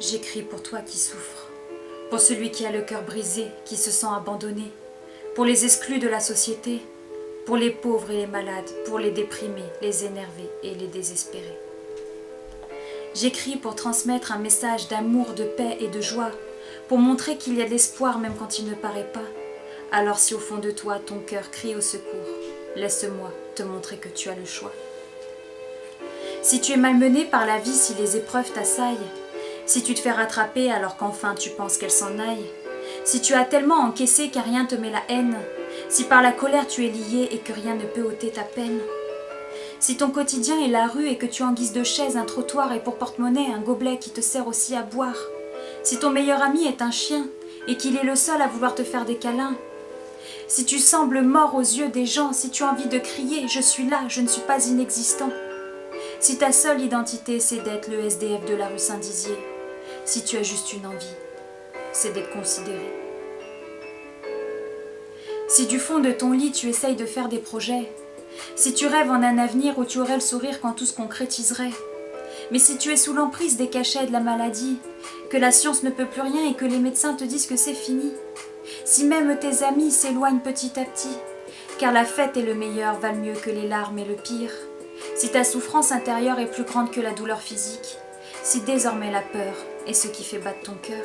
J'écris pour toi qui souffres, pour celui qui a le cœur brisé, qui se sent abandonné, pour les exclus de la société, pour les pauvres et les malades, pour les déprimés, les énervés et les désespérés. J'écris pour transmettre un message d'amour, de paix et de joie, pour montrer qu'il y a de l'espoir même quand il ne paraît pas. Alors si au fond de toi ton cœur crie au secours, laisse-moi te montrer que tu as le choix. Si tu es malmené par la vie, si les épreuves t'assaillent, si tu te fais rattraper alors qu'enfin tu penses qu'elle s'en aille, si tu as tellement encaissé qu'à rien te met la haine, si par la colère tu es lié et que rien ne peut ôter ta peine, si ton quotidien est la rue et que tu en guise de chaise un trottoir et pour porte-monnaie un gobelet qui te sert aussi à boire, si ton meilleur ami est un chien et qu'il est le seul à vouloir te faire des câlins, si tu sembles mort aux yeux des gens, si tu as envie de crier « je suis là, je ne suis pas inexistant », si ta seule identité c'est d'être le SDF de la rue Saint-Dizier, si tu as juste une envie, c'est d'être considéré. Si du fond de ton lit tu essayes de faire des projets, si tu rêves en un avenir où tu aurais le sourire quand tout se concrétiserait, mais si tu es sous l'emprise des cachets de la maladie, que la science ne peut plus rien et que les médecins te disent que c'est fini, si même tes amis s'éloignent petit à petit, car la fête et le meilleur valent mieux que les larmes et le pire, si ta souffrance intérieure est plus grande que la douleur physique, si désormais la peur est ce qui fait battre ton cœur,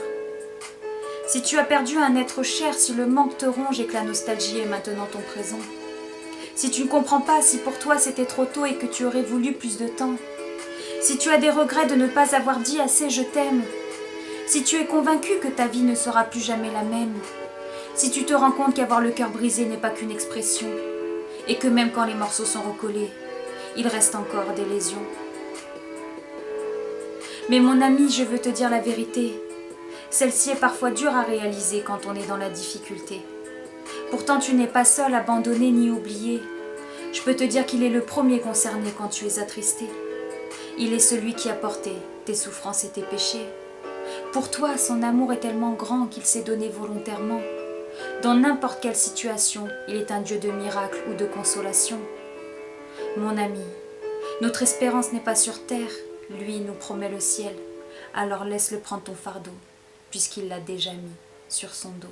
si tu as perdu un être cher, si le manque te ronge et que la nostalgie est maintenant ton présent, si tu ne comprends pas si pour toi c'était trop tôt et que tu aurais voulu plus de temps, si tu as des regrets de ne pas avoir dit assez je t'aime, si tu es convaincu que ta vie ne sera plus jamais la même, si tu te rends compte qu'avoir le cœur brisé n'est pas qu'une expression, et que même quand les morceaux sont recollés, il reste encore des lésions. Mais mon ami, je veux te dire la vérité, celle-ci est parfois dure à réaliser quand on est dans la difficulté. Pourtant tu n'es pas seul, abandonné ni oublié. Je peux te dire qu'il est le premier concerné quand tu es attristé. Il est celui qui a porté tes souffrances et tes péchés. Pour toi, son amour est tellement grand qu'il s'est donné volontairement. Dans n'importe quelle situation, il est un Dieu de miracles ou de consolation. Mon ami, notre espérance n'est pas sur terre, lui nous promet le ciel. Alors laisse-le prendre ton fardeau, puisqu'il l'a déjà mis sur son dos.